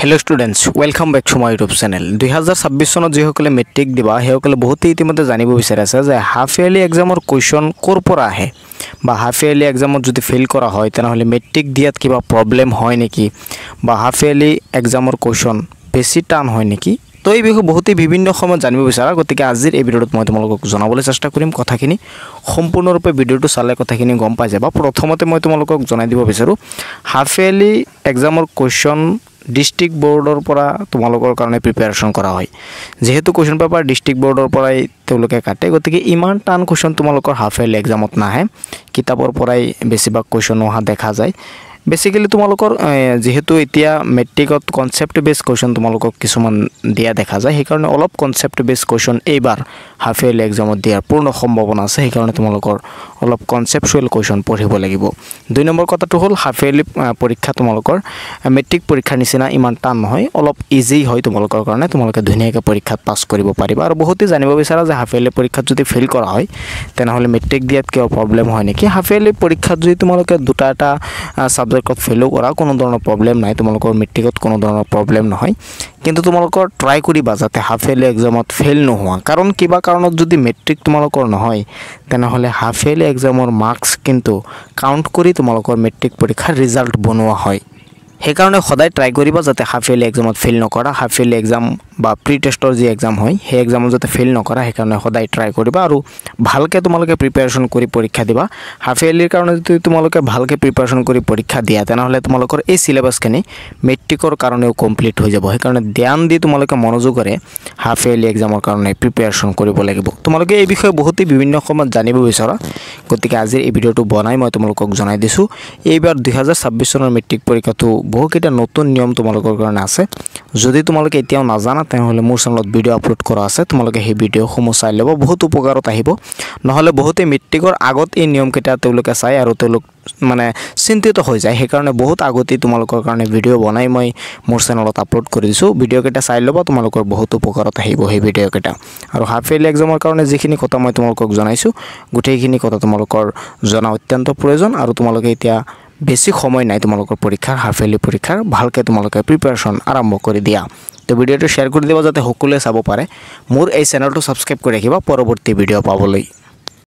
hello students welcome back to my YouTube channel 2026 सनत जिসকলে matric দিবা হেসকলে বহুতেই ইতিমধ্যে জানিব বিচাৰিছে যে হাফ ইয়াৰলি এক্সামৰ কোৱেশ্চন কৰ পৰা আহে বা হাফ ইয়াৰলি এক্সামত যদি ফেল কৰা হয় তেনহলে মেট্ৰিক দিয়াত কিবা প্ৰবলেম হয় নেকি বা হাফ ইয়াৰলি এক্সামৰ কোৱেশ্চন বেছি টান হয় নেকি তো এই বিষয়ে বহুতেই বিভিন্ন সময় জানিব বিচাৰা গতিকে আজিৰ এই ভিডিঅ'ত মই তোমালোকক জনাবলৈ চেষ্টা কৰিম কথাখিনি সম্পূৰ্ণৰূপে ভিডিঅ'টো চালে কথাখিনি গম পাই যাবা প্ৰথমতে মই তোমালোকক জনাই দিব বিচাৰো হাফ ইয়াৰলি এক্সামৰ কোৱেশ্চন ডিস্ট্ৰিক্ট বোৰ্ডৰ পৰা তোমালোকৰ কাৰণে প্ৰিপাৰেচন কৰা হয় যেহেতু কোৱেশ্চন পেপাৰ ডিস্ট্ৰিক্ট বোৰ্ডৰ পৰাই তেওঁলোকে কাটে গতিকে ইমান টান কোৱেশ্চন তোমালোকৰ হাফ ইয়াৰলি এক্সামত নাহে কিতাপৰ পৰাই বেছিভাগ কোৱেশ্চন অহা দেখা যায় বেসিক্যালি তোমালোকৰ যেহেতু এতিয়া মেট্ৰিকত কনসেপ্ট বেস কোৱেশ্চন তোমালোকক কিছুমান দিয়া দেখা যায় সেই কাৰণে অলপ কনসেপ্ট বেস কোৱেশ্চন এইবাৰ হাফ ইয়াৰলি এক্সামত দিয়াৰ পূৰ্ণ সম্ভাৱনা আছে সেই কাৰণে তোমালোকৰ অলপ কনসেপচুৱেল কোৱেশ্চন পঢ়িব লাগিব দুই নম্বৰ কথাটো হ'ল হাফ ইয়াৰলি পৰীক্ষা তোমালোকৰ মেট্ৰিক পৰীক্ষাৰ নিচিনা ইমান টান নহয় অলপ ইজি হয় তোমালোকৰ কাৰণে তোমালোকে ধুনীয়াকৈ পৰীক্ষাত পাছ কৰিব পাৰিবা আৰু বহুতে জানিব বিচাৰা যে হাফ ইয়াৰলি পৰীক্ষাত যদি ফেল কৰা হয় তেনহলে মেট্ৰিক দিয়াত কিবা প্ৰবলেম হয় নেকি হাফ ইয়াৰলি পৰীক্ষাত যদি তোমালোকে দুটা এটা সাবজেক্টত ফেল কৰা কোনো ধৰণৰ প্ৰবলেম নাই তোমালোকৰ মেট্ৰিকত কোনো ধৰণৰ প্ৰবলেম নহয় কিন্তু তোমালোকৰ ট্ৰাই কৰিবা যাতে হাফ ইয়াৰলি এক্সামত ফেল নোহোৱা কাৰণ কিবা কাৰণত যদি মেট্ৰিক তোমালোকৰ নহয় তেনহলে হাফ ইয়াৰলি এক্সামৰ মাৰ্কস কিন্তু কাউন্ট কৰি তোমালোকৰ মেট্ৰিক পৰীক্ষাৰ ৰিজাল্ট বনোৱা হয় সেই কাৰণে সদায় ট্ৰাই কৰিবা যাতে হাফ ইয়াৰলি এক্সামত ফেল নকৰা হাফ ইয়াৰলি এক্সাম বা প্ৰি টেষ্টৰ যি এক্সাম হয় সেই এক্সামত যাতে ফেল নকৰা সেই কাৰণে সদায় ট্ৰাই কৰিবা আৰু ভালকে তোমালোকে প্ৰিপাৰেচন কৰি পৰীক্ষা দিবা হাফ ইয়াৰলিৰ কাৰণে যদি তোমালোকে ভালকে প্ৰিপাৰেচন কৰি পৰীক্ষা দিয়া তেনহলে তোমালোকৰ এই সিলেবাসখিনি মেট্ৰিকৰ কাৰণেও কমপ্লিট হৈ যাব সেই কাৰণে ধ্যান দি তোমালোকে মনোযোগৰে হাফ ইয়াৰলি এক্সামৰ কাৰণে প্ৰিপাৰেচন কৰিব লাগিব তোমালোকে এই বিষয়ে বহুতে বিভিন্ন সময়ত জানিব বিচাৰা গতিকে আজিৰ এই ভিডিঅ'টো বনাই মই তোমালোকক জনাই দিছো এইবাৰ 2026 চনৰ মেট্ৰিক পৰীক্ষাটো বহুকেইটা নতুন নিয়ম তোমালোকৰ কাৰণে আছে যদি তোমালোকে এতিয়াও নাজানা তেনহলে মোৰ চেনেলত ভিডিঅ আপলোড কৰা আছে তোমালোকে সেই ভিডিঅ'সমূহ চাই লব বহুত উপকাৰত আহিব নহলে বহুতে মেট্ৰিকৰ আগত এই নিয়ম কেইটা তেওঁলোকে চাই আৰু তেওঁলোক মানে চিন্তিত হৈ যায় সেই কাৰণে বহুত আগতে তোমালোকৰ কাৰণে ভিডিঅ' বনাই মই মোৰ চেনেলত আপলোড কৰি দিছো ভিডিঅ' কেইটা চাই লব তোমালোকৰ বহুত উপকাৰত আহিব সেই ভিডিঅ' কেইটা আৰু হাফ ইয়াৰলি এক্সামৰ কাৰণে যিখিনি কথা মই তোমালোকক জনাইছো গোটেইখিনি কথা তোমালোকৰ জনা অত্যন্ত প্ৰয়োজন আৰু তোমালোকে এতিয়া বেছি সময় নাই তোমালোকৰ পৰীক্ষাৰ হাফ ইয়াৰলি পৰীক্ষাৰ ভালকে তোমালোকে প্ৰিপাৰেচন আৰম্ভ কৰি দিয়া তো ভিডিঅ'টো শেয়াৰ কৰি দিবা যাতে সকলোৱে চাব পাৰে মোৰ এই চেনেলটো সাবস্ক্ৰাইব কৰি ৰাখিবা পৰৱৰ্তী ভিডিঅ' পাবলৈ